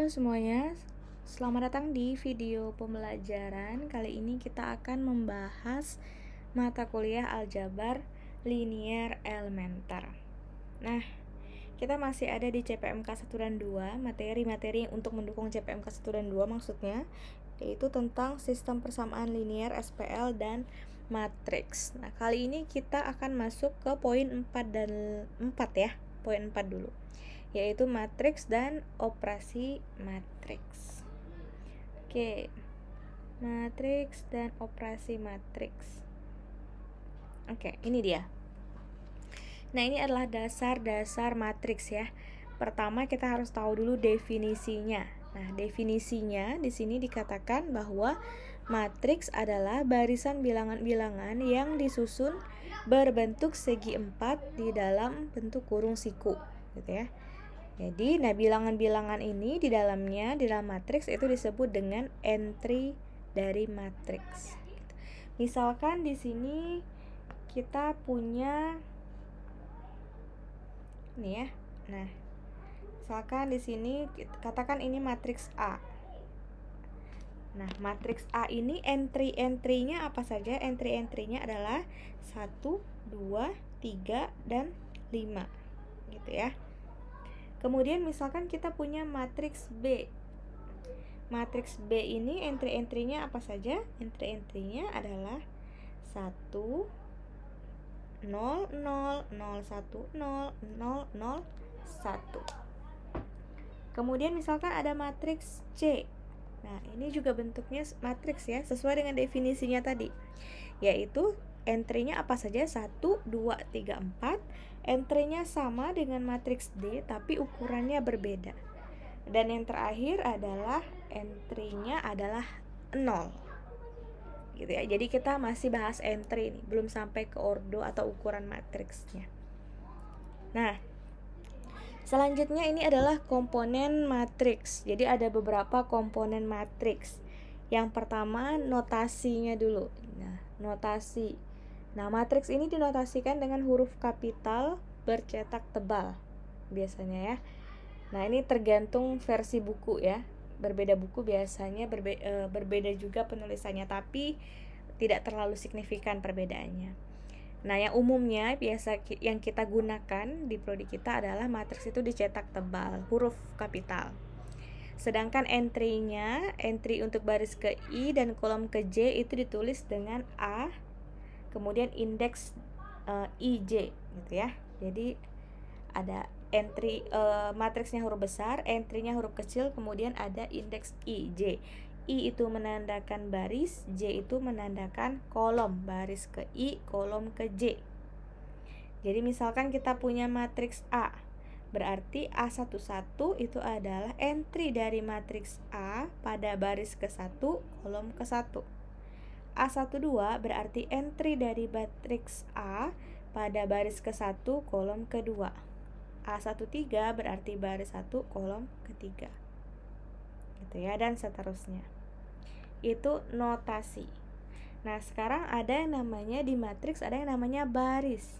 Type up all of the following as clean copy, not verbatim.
semuanya, selamat datang di video pembelajaran. Kali ini kita akan membahas mata kuliah aljabar linier elementer. Nah, kita masih ada di CPMK 1 dan 2, materi-materi untuk mendukung CPMK 1 dan 2 maksudnya, yaitu tentang sistem persamaan linier, SPL, dan matriks. Nah, kali ini kita akan masuk ke poin 4 dan 4 ya, poin 4 dulu, yaitu matriks dan operasi matriks. Oke, matriks dan operasi matriks. Oke, ini dia. Nah, ini adalah dasar-dasar matriks ya. Pertama kita harus tahu dulu definisinya. Nah, definisinya di sini dikatakan bahwa matriks adalah barisan bilangan-bilangan yang disusun berbentuk segi empat di dalam bentuk kurung siku, gitu ya. Jadi, nah bilangan-bilangan ini di dalam matriks itu disebut dengan entry dari matriks. Misalkan di sini kita punya ini ya. Nah, misalkan di sini katakan ini matriks A. Nah, matriks A ini entry-entrynya apa saja? Entry-entrynya adalah 1, 2, 3, dan 5. Gitu ya. Kemudian misalkan kita punya matriks B. Matriks B ini entry-entrynya apa saja? Entry-entrynya adalah 1, 0, 0, 0, 1, 0, 0, 0, 1. Kemudian misalkan ada matriks C. Nah, ini juga bentuknya matriks ya, sesuai dengan definisinya tadi. Yaitu entry-nya apa saja? 1, 2, 3, 4. Entry-nya sama dengan matriks D, tapi ukurannya berbeda. Dan yang terakhir adalah entry-nya adalah 0. Gitu ya. Jadi kita masih bahas entry nih, belum sampai ke ordo atau ukuran matriksnya. Nah, selanjutnya ini adalah komponen matriks. Jadi ada beberapa komponen matriks. Yang pertama notasinya dulu. Nah, notasi. Nah, matriks ini dinotasikan dengan huruf kapital bercetak tebal biasanya ya. Nah, ini tergantung versi buku ya. Berbeda buku biasanya berbeda juga penulisannya, tapi tidak terlalu signifikan perbedaannya. Nah, yang umumnya yang kita gunakan di prodi kita adalah matriks itu dicetak tebal, huruf kapital. Sedangkan entry untuk baris ke I dan kolom ke J itu ditulis dengan A, kemudian indeks IJ gitu ya. Jadi ada entry matriksnya huruf besar, entry-nya huruf kecil, kemudian ada indeks IJ. I itu menandakan baris, J itu menandakan kolom, baris ke I, kolom ke J. Jadi misalkan kita punya matriks A, berarti A11 itu adalah entry dari matriks A pada baris ke-1, kolom ke-1. A12 berarti entry dari matriks A pada baris ke-1, kolom ke-2. A13 berarti baris 1, kolom ke-3. Gitu ya, dan seterusnya. Itu notasi. Nah, sekarang ada yang namanya di matriks, ada yang namanya baris.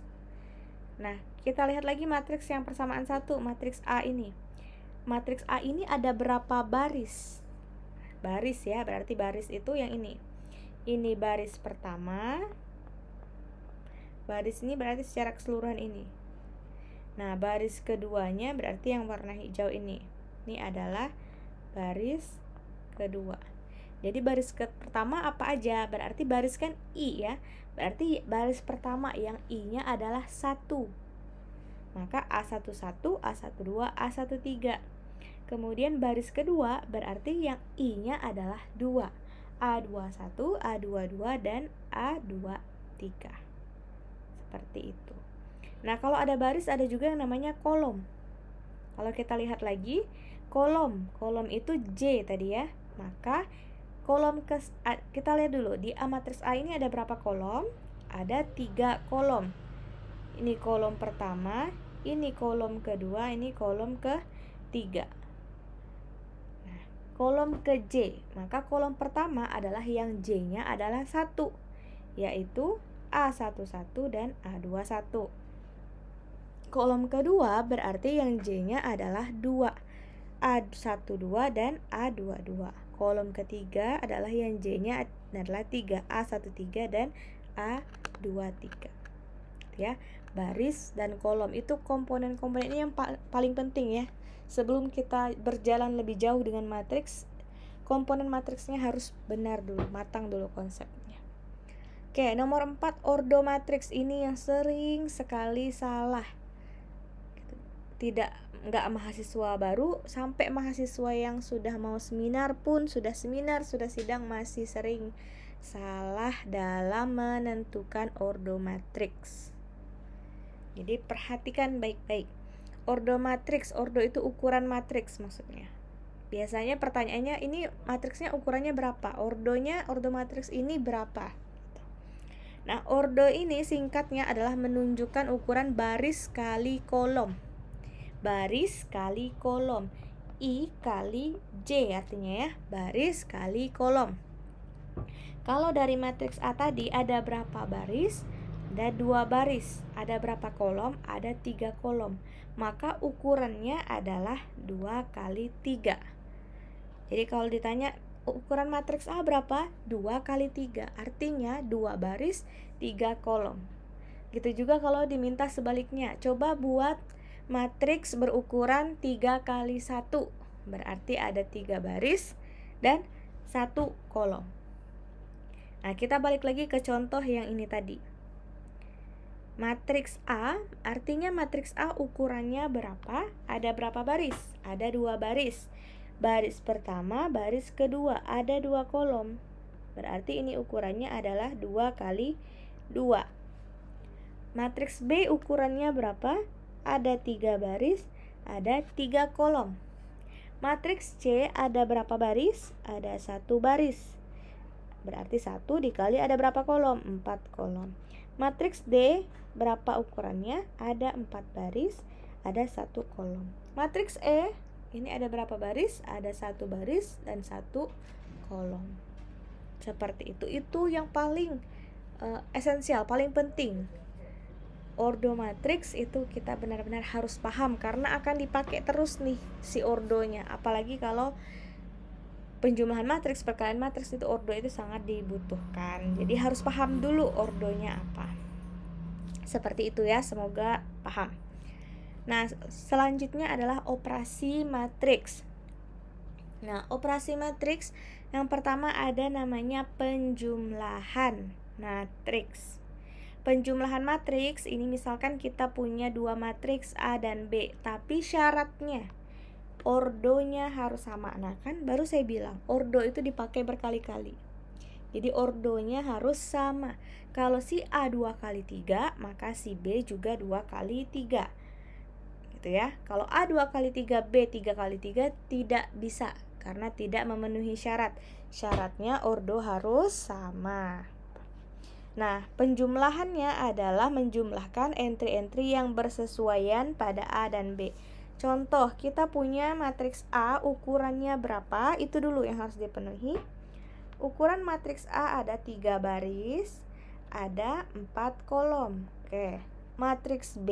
Nah, kita lihat lagi matriks yang persamaan 1, matriks A ini. Matriks A ini ada berapa baris? Baris ya, berarti baris itu yang ini. Ini baris pertama. Baris ini berarti secara keseluruhan ini. Nah, baris keduanya berarti yang warna hijau ini. Ini adalah baris kedua. Jadi baris pertama apa aja? Berarti baris kan I ya. Berarti baris pertama yang I-nya adalah 1. Maka A11, A12, A13. Kemudian baris kedua berarti yang I-nya adalah 2. A21, A22, dan A23. Seperti itu. Nah, kalau ada baris ada juga yang namanya kolom. Kalau kita lihat lagi, kolom itu J tadi ya. Maka kita lihat dulu di A matriks A ini ada berapa kolom? Ada 3 kolom. Ini kolom pertama, ini kolom kedua, ini kolom ketiga. Nah, kolom ke J, maka kolom pertama adalah yang J-nya adalah 1, yaitu A11 dan A21. Kolom kedua berarti yang J-nya adalah 2. A12 dan A22. Kolom ketiga adalah yang J-nya adalah 3, A13 dan A23. Ya, baris dan kolom itu komponen-komponen ini yang paling penting ya. Sebelum kita berjalan lebih jauh dengan matriks, komponen matriksnya harus benar dulu, matang dulu konsepnya. Oke, nomor 4, ordo matriks ini yang sering sekali salah. Nggak mahasiswa baru, sampai mahasiswa yang sudah mau seminar pun, sudah sidang, masih sering salah dalam menentukan ordo matriks. Jadi perhatikan baik-baik. Ordo matriks, ordo itu ukuran matriks maksudnya. Biasanya pertanyaannya, ini matriksnya ukurannya berapa? Ordo matriks ini berapa? Nah, ordo ini singkatnya adalah menunjukkan ukuran baris kali kolom. Baris kali kolom. I kali J artinya ya, baris kali kolom. Kalau dari matriks A tadi ada berapa baris? Ada 2 baris. Ada berapa kolom? Ada 3 kolom. Maka ukurannya adalah 2 kali 3. Jadi kalau ditanya ukuran matriks A berapa? 2 kali 3. Artinya 2 baris, 3 kolom. Gitu juga kalau diminta sebaliknya. Coba buat matriks berukuran 3 kali 1. Berarti ada 3 baris dan 1 kolom. Nah, kita balik lagi ke contoh yang ini tadi. Matriks A, artinya matriks A ukurannya berapa? Ada berapa baris? Ada 2 baris. Baris pertama, baris kedua, ada 2 kolom. Berarti ini ukurannya adalah 2 kali 2. Matriks B ukurannya berapa? Ada 3 baris, ada 3 kolom. Matriks C ada berapa baris? Ada 1 baris. Berarti 1 dikali ada berapa kolom? 4 kolom. Matriks D berapa ukurannya? Ada 4 baris, ada 1 kolom. Matriks E ini ada berapa baris? Ada 1 baris dan 1 kolom. Seperti itu. Itu yang paling esensial, paling penting. Ordo matriks itu kita benar-benar harus paham karena akan dipakai terus nih si ordonya. Apalagi kalau penjumlahan matriks, perkalian matriks, itu ordo itu sangat dibutuhkan. Jadi harus paham dulu ordonya apa. Seperti itu ya, semoga paham. Nah, selanjutnya adalah operasi matriks. Nah, operasi matriks yang pertama ada namanya penjumlahan matriks. Penjumlahan matriks ini misalkan kita punya 2 matriks A dan B, tapi syaratnya ordonya harus sama. Nah, kan baru saya bilang ordo itu dipakai berkali-kali. Jadi ordonya harus sama. Kalau si A 2 kali 3, maka si B juga 2 kali 3. Gitu ya. Kalau A 2 kali 3, B 3 kali 3 tidak bisa karena tidak memenuhi syarat. Syaratnya ordo harus sama. Nah, penjumlahannya adalah menjumlahkan entry-entry yang bersesuaian pada A dan B. Contoh, kita punya matriks A ukurannya berapa? Itu dulu yang harus dipenuhi. Ukuran matriks A ada 3 baris, ada 4 kolom. Oke. Matriks B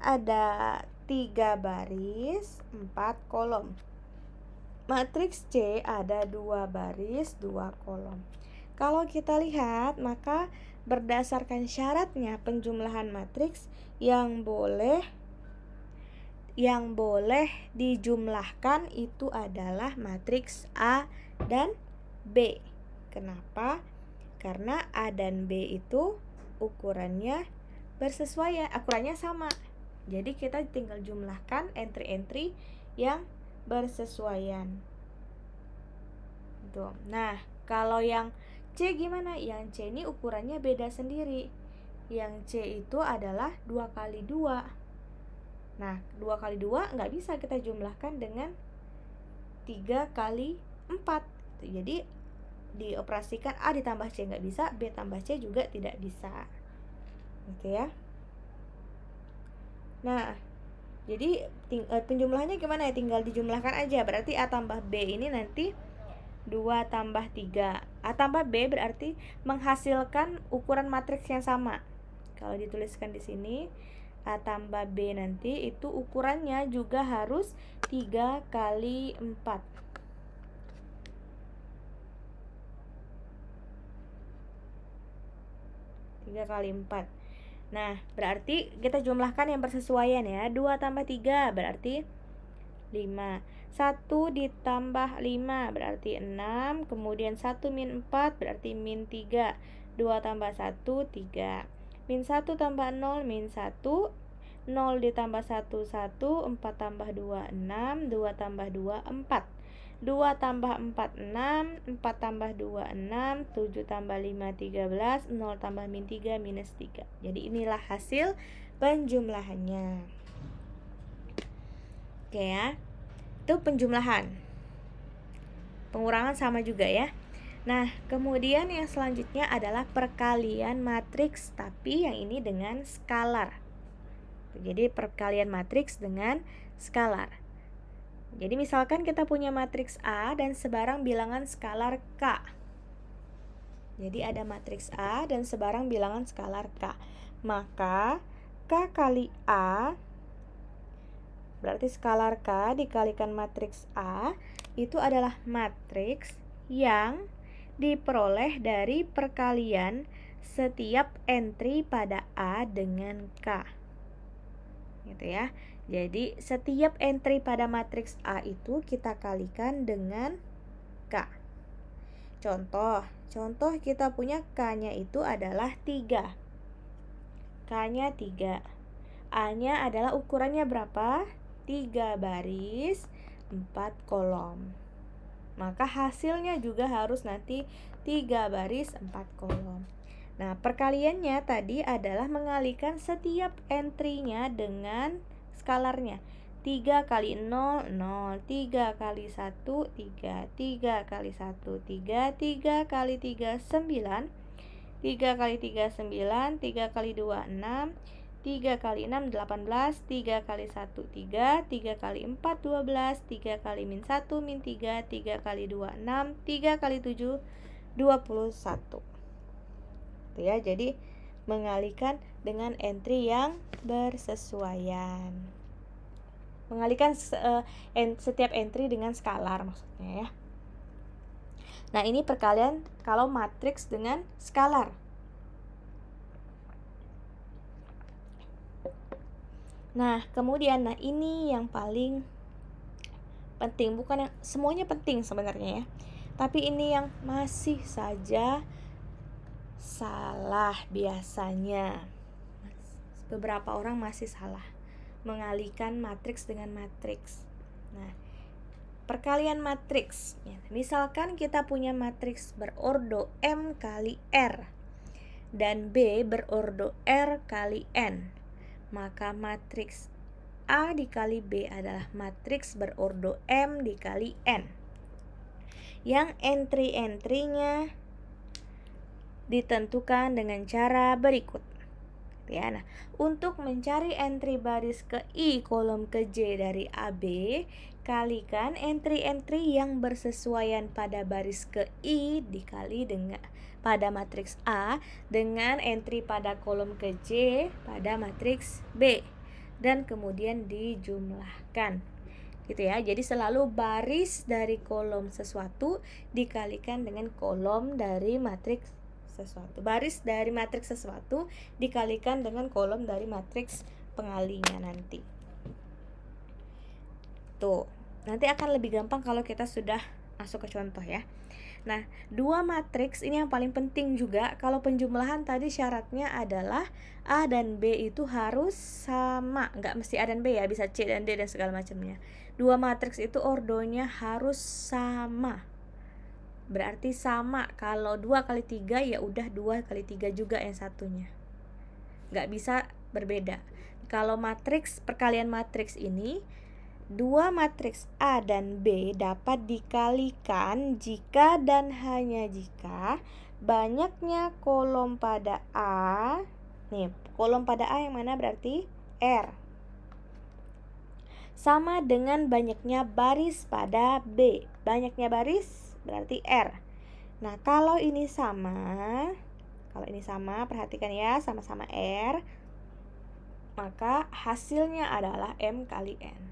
ada 3 baris, 4 kolom. Matriks C ada 2 baris, 2 kolom. Kalau kita lihat, maka berdasarkan syaratnya penjumlahan matriks yang boleh dijumlahkan itu adalah matriks A dan B. Kenapa? Karena A dan B itu ukurannya bersesuaian, ukurannya sama. Jadi kita tinggal jumlahkan entry-entry yang bersesuaian. Tuh. Nah, kalau yang C gimana? Yang C ini ukurannya beda sendiri. Yang C itu adalah 2 kali 2. Nah, 2 kali 2 nggak bisa kita jumlahkan dengan 3 kali 4. Jadi dioperasikan A ditambah C nggak bisa, B tambah C juga tidak bisa. Gitu ya. Nah, jadi penjumlahannya gimana ya? Tinggal dijumlahkan aja. Berarti A tambah B ini nanti 2 tambah 3. A tambah B berarti menghasilkan ukuran matriks yang sama. Kalau dituliskan di sini, A tambah B nanti itu ukurannya juga harus 3 kali 4. Nah, berarti kita jumlahkan yang bersesuaian ya. 2 tambah 3 berarti 5. 1 ditambah 5 berarti 6. Kemudian 1 min 4 berarti min 3. 2 tambah 1, 3. Min 1 tambah 0, min 1. 0 ditambah 1, 1. 4 tambah 2, 6. 2 tambah 2, 4. 2 tambah 4, 6. 4 tambah 2, 6. 7 tambah 5, 13. 0 tambah min 3, minus 3. Jadi inilah hasil penjumlahannya. Oke ya, itu penjumlahan. Pengurangan sama juga ya. Nah, kemudian yang selanjutnya adalah perkalian matriks, tapi yang ini dengan skalar. Jadi perkalian matriks dengan skalar. Jadi misalkan kita punya matriks A dan sebarang bilangan skalar K. Jadi ada matriks A dan sebarang bilangan skalar K. Maka K kali A berarti skalar K dikalikan matriks A itu adalah matriks yang diperoleh dari perkalian setiap entry pada A dengan K. Gitu ya. Jadi setiap entry pada matriks A itu kita kalikan dengan K. Contoh kita punya K-nya itu adalah 3. K-nya 3. A-nya adalah ukurannya berapa? 3 baris, 4 kolom. Maka hasilnya juga harus nanti 3 baris, 4 kolom. Nah, perkaliannya tadi adalah mengalihkan setiap entry-nya dengan skalarnya. 3 kali 0, 0. 3 kali 1, 3. 3 kali 1, 3. 3 kali 3, 9. 3 kali 3, 9. 3 kali 2, 6. 3 kali 6, 18. 3 kali 1, 3. 3 kali 4, 12. 3 kali min 1, min 3. 3 kali 2, 6. 3 kali 7, 21. Itu ya, jadi mengalihkan dengan entry yang bersesuaian. Mengalihkan setiap entry dengan skalar maksudnya ya. Nah, ini perkalian kalau matriks dengan skalar. Nah, kemudian ini yang paling penting, bukan yang semuanya penting sebenarnya ya. Tapi ini yang masih saja salah biasanya. Beberapa orang masih salah mengalihkan matriks dengan matriks. Nah, perkalian matriks ya. Misalkan kita punya matriks berordo M kali R dan B berordo R kali N. Maka matriks A dikali B adalah matriks berordo M dikali N. Yang entry-entrynya ditentukan dengan cara berikut. Ya, nah, untuk mencari entry baris ke I, kolom ke J dari AB, kalikan entry-entry yang bersesuaian pada baris ke I dikali dengan pada matriks A dengan entry pada kolom ke J pada matriks B dan kemudian dijumlahkan. Gitu ya. Jadi selalu baris dari kolom sesuatu dikalikan dengan kolom dari matriks sesuatu. Baris dari matriks sesuatu dikalikan dengan kolom dari matriks pengalinya nanti. Tuh, nanti akan lebih gampang kalau kita sudah masuk ke contoh ya. Nah, dua matriks ini yang paling penting juga. Kalau penjumlahan tadi syaratnya adalah A dan B itu harus sama. Nggak mesti A dan B ya, bisa C dan D dan segala macamnya. Dua matriks itu ordonya harus sama. Berarti sama, kalau 2 kali 3 ya udah 2 kali 3 juga yang satunya. Nggak bisa berbeda. Kalau matriks, perkalian matriks ini, dua matriks A dan B dapat dikalikan jika dan hanya jika banyaknya kolom pada A. Nih, kolom pada A yang mana berarti R. Sama dengan banyaknya baris pada B. Banyaknya baris berarti R. Nah, kalau ini sama, perhatikan ya, sama-sama R. maka hasilnya adalah M kali N.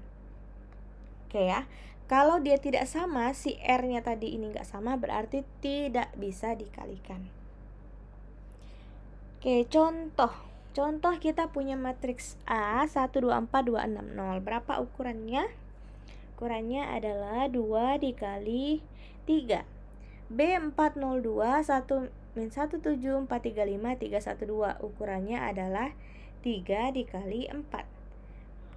Oke ya. Kalau dia tidak sama, si R-nya tadi ini nggak sama, berarti tidak bisa dikalikan. Oke, contoh. Contoh kita punya matriks A 1, 2, 4, 2, 6, 0. Berapa ukurannya? Ukurannya adalah 2 dikali 3. B 402, 1 min 1, 7, 4, 3, 5, 3, 1, 2. Ukurannya adalah 3 dikali 4.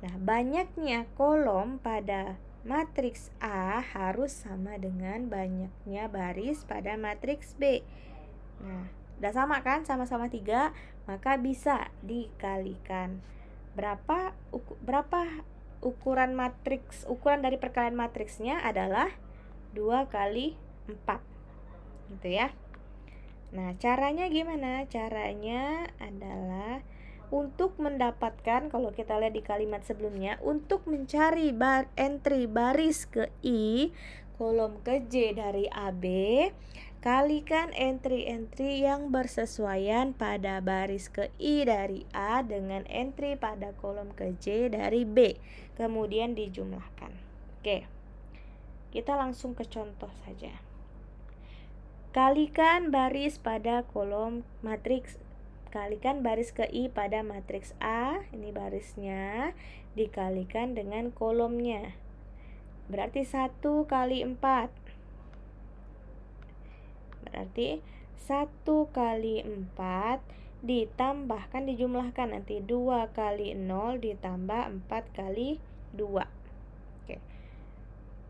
Nah, banyaknya kolom pada matriks A harus sama dengan banyaknya baris pada matriks B. Nah, udah sama kan? Sama-sama 3, maka bisa dikalikan. Berapa ukuran matriks? Ukuran dari perkalian matriksnya adalah 2 kali 4. Gitu ya. Nah, caranya gimana? Caranya adalah untuk mendapatkan, kalau kita lihat di kalimat sebelumnya, untuk mencari entry baris ke I, kolom ke J dari AB, kalikan entry-entry yang bersesuaian pada baris ke I dari A dengan entry pada kolom ke J dari B, kemudian dijumlahkan. Oke, kita langsung ke contoh saja. Kalikan baris pada kolom matriks, kalikan baris ke I pada matriks A, ini barisnya, dikalikan dengan kolomnya. Berarti 1 kali 4. Berarti 1 kali 4 ditambahkan, dijumlahkan nanti 2 kali 0 ditambah 4 kali 2. Oke.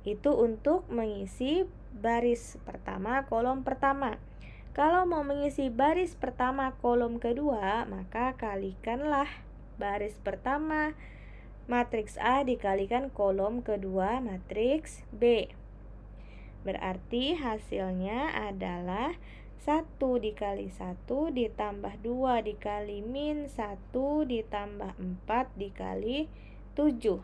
Itu untuk mengisi baris pertama, kolom pertama. Kalau mau mengisi baris pertama, kolom kedua, maka kalikanlah baris pertama matriks A dikalikan kolom kedua matriks B. Berarti hasilnya adalah 1 dikali 1 ditambah 2 dikali min 1 ditambah 4 dikali 7.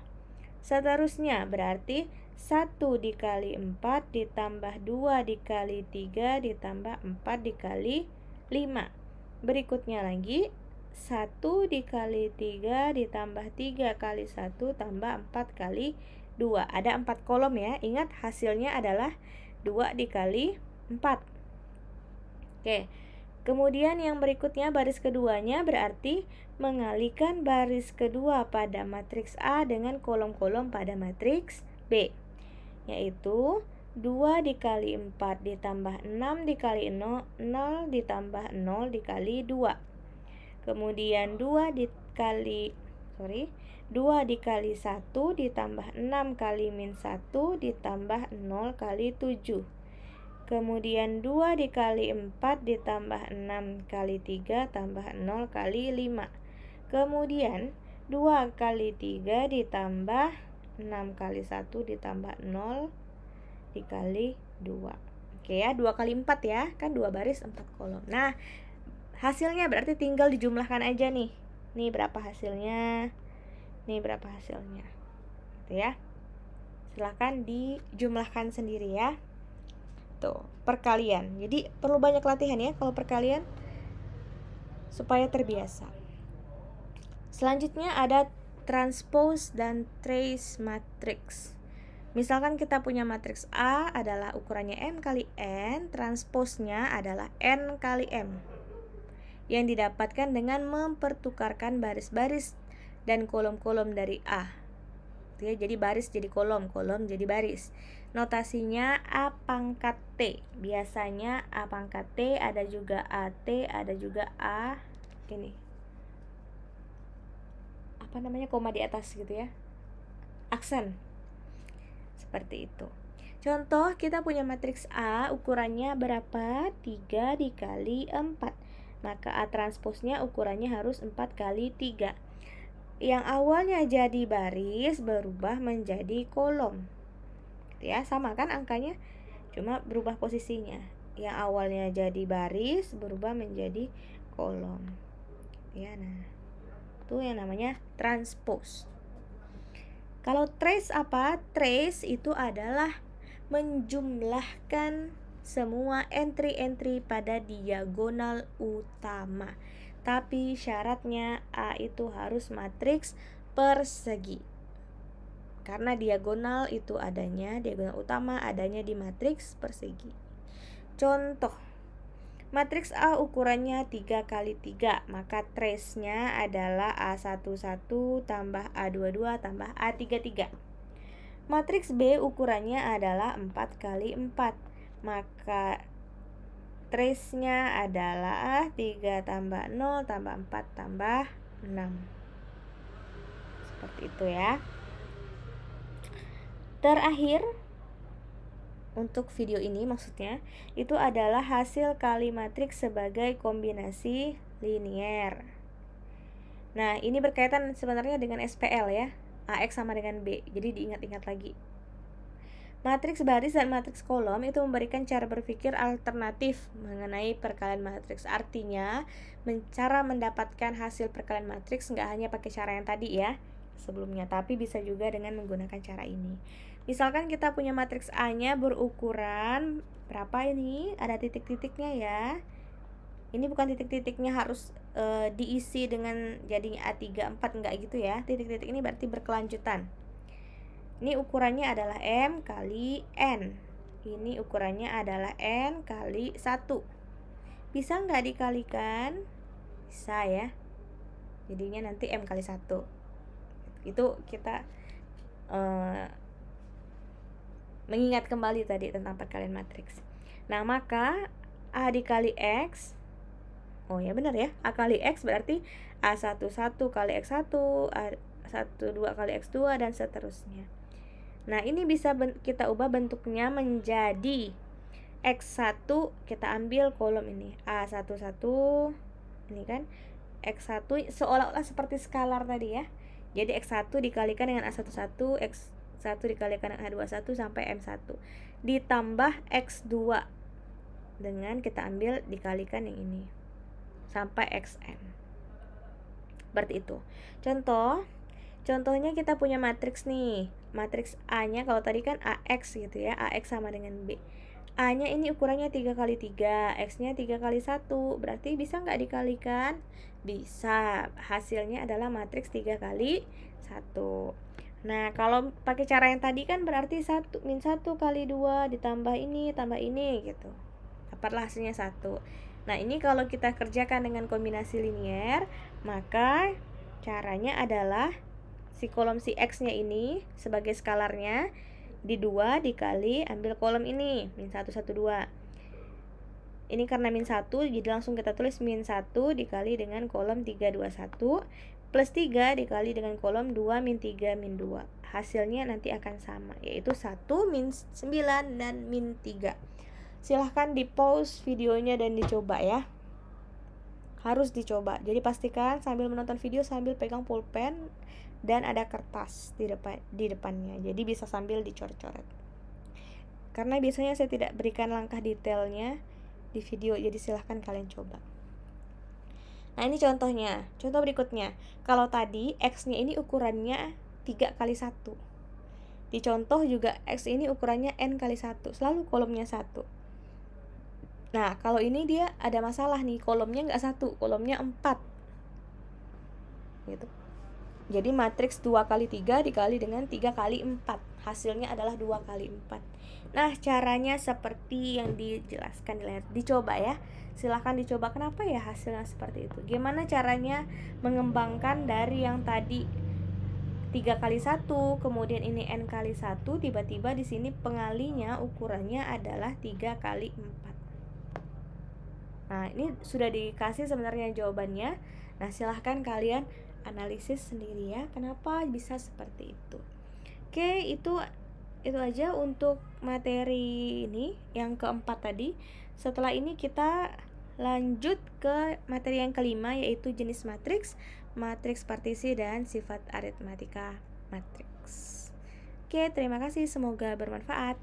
Seterusnya berarti 1 dikali 4 ditambah 2 dikali 3 ditambah 4 dikali 5. Berikutnya lagi 1 dikali 3 ditambah 3 kali 1 tambah 4 kali 2. Ada 4 kolom ya. Ingat hasilnya adalah 2 dikali 4. Oke. Kemudian yang berikutnya baris keduanya berarti mengalihkan baris kedua pada matriks A dengan kolom-kolom pada matriks B, yaitu 2 dikali 4 ditambah 6 dikali 0 ditambah 0 dikali 2. Kemudian 2 dikali 1 ditambah 6 kali min 1 ditambah 0 kali 7. Kemudian 2 dikali 4 ditambah 6 kali 3 tambah 0 kali 5. Kemudian 2 kali 3 ditambah 6 kali 1 ditambah 0 dikali 2. Oke ya, 2 kali 4 ya, kan 2 baris 4 kolom. Nah, hasilnya berarti tinggal dijumlahkan aja nih. Nih berapa hasilnya? Nih berapa hasilnya? Gitu ya. Silahkan dijumlahkan sendiri ya. Tuh, perkalian. Jadi perlu banyak latihan ya kalau perkalian supaya terbiasa. Selanjutnya ada transpose dan trace matrix. Misalkan kita punya matriks A adalah ukurannya M kali N, transposnya adalah N kali M, yang didapatkan dengan mempertukarkan baris-baris dan kolom-kolom dari A. Ya, jadi baris jadi kolom, kolom jadi baris. Notasinya A pangkat T. Biasanya A pangkat T, ada juga AT, ada juga A ini. Apa namanya, koma di atas gitu ya. Aksen. Seperti itu. Contoh, kita punya matriks A, ukurannya berapa? 3 dikali 4. Maka A transposnya ukurannya harus 4 kali 3. Yang awalnya jadi baris berubah menjadi kolom. Ya, sama kan angkanya, cuma berubah posisinya. Yang awalnya jadi baris berubah menjadi kolom. Ya, nah, itu yang namanya transpose. Kalau trace apa? Trace itu adalah menjumlahkan semua entry-entry pada diagonal utama. Tapi syaratnya A itu harus matriks persegi. Karena diagonal itu adanya, diagonal utama adanya di matriks persegi. Contoh, matriks A ukurannya 3 kali 3, maka trace-nya adalah A11 tambah A22 tambah A33. Matriks B ukurannya adalah 4 kali 4, maka trace-nya adalah 3 tambah 0 tambah 4 tambah 6. Seperti itu ya. Terakhir, untuk video ini maksudnya, itu adalah hasil kali matriks sebagai kombinasi linier. Nah, ini berkaitan sebenarnya dengan SPL ya. AX sama dengan B, jadi diingat-ingat lagi. Matriks baris dan matriks kolom itu memberikan cara berpikir alternatif mengenai perkalian matriks. Artinya, cara mendapatkan hasil perkalian matriks nggak hanya pakai cara yang tadi ya sebelumnya, tapi bisa juga dengan menggunakan cara ini. Misalkan kita punya matriks A-nya berukuran berapa ini? Ada titik-titiknya ya. Ini bukan titik-titiknya harus diisi dengan jadinya A3, 4, enggak gitu ya. Titik-titik ini berarti berkelanjutan. Ini ukurannya adalah M kali N. Ini ukurannya adalah N kali 1. Bisa nggak dikalikan? Bisa ya. Jadinya nanti M kali 1. Itu kita mengingat kembali tadi tentang perkalian matriks. Nah, maka A dikali X, oh ya benar ya, A kali X berarti A11 kali X1, A12 kali X2, dan seterusnya. Nah, ini bisa kita ubah bentuknya menjadi X1, kita ambil kolom ini A11, ini kan X1 seolah-olah seperti skalar tadi ya. Jadi X1 dikalikan dengan A11, X1 dikalikan dengan A21 sampai M1 ditambah X2 dengan kita ambil dikalikan yang ini sampai XN. Berarti itu. Contohnya kita punya matriks nih. Matriks A-nya kalau tadi kan AX gitu ya. AX sama dengan B. A-nya ini ukurannya 3 kali 3, X-nya 3 kali 1. Berarti bisa nggak dikalikan? Bisa. Hasilnya adalah matriks 3 kali 1. Nah, kalau pakai cara yang tadi kan berarti 1 min 1 kali 2 ditambah ini tambah ini gitu. Dapatlah hasilnya 1. Nah, ini kalau kita kerjakan dengan kombinasi linier, maka caranya adalah si kolom si X-nya ini sebagai skalarnya di 2 dikali ambil kolom ini min 1 1 2. Ini karena min 1 jadi langsung kita tulis min 1 dikali dengan kolom 3 2 1 plus 3 dikali dengan kolom 2 min 3 min 2. Hasilnya nanti akan sama, yaitu 1 min 9 dan min 3. Silahkan di pause videonya dan dicoba ya. Harus dicoba. Jadi pastikan sambil menonton video sambil pegang pulpen dan ada kertas di depannya. Jadi bisa sambil dicoret-coret. Karena biasanya saya tidak berikan langkah detailnya di video, jadi silahkan kalian coba. Nah, ini contohnya. Contoh berikutnya. Kalau tadi X-nya ini ukurannya 3 kali 1. Di contoh juga X ini ukurannya N kali 1. Selalu kolomnya 1. Nah, kalau ini dia ada masalah nih. Kolomnya nggak 1, kolomnya 4. Gitu. Jadi matriks 2 kali 3 dikali dengan 3 kali 4. Hasilnya adalah 2 kali 4. Nah, caranya seperti yang dijelaskan di layar. Dicoba ya. Silahkan dicoba. Kenapa ya hasilnya seperti itu? Gimana caranya mengembangkan dari yang tadi 3 kali 1, kemudian ini N kali 1, tiba-tiba di sini pengalinya ukurannya adalah 3 kali 4. Nah, ini sudah dikasih sebenarnya jawabannya. Nah, silahkan kalian analisis sendiri ya, kenapa bisa seperti itu. Oke, itu aja untuk materi ini yang keempat tadi. Setelah ini kita lanjut ke materi yang kelima, yaitu jenis matriks, matriks partisi, dan sifat aritmatika matriks. Oke, terima kasih, semoga bermanfaat.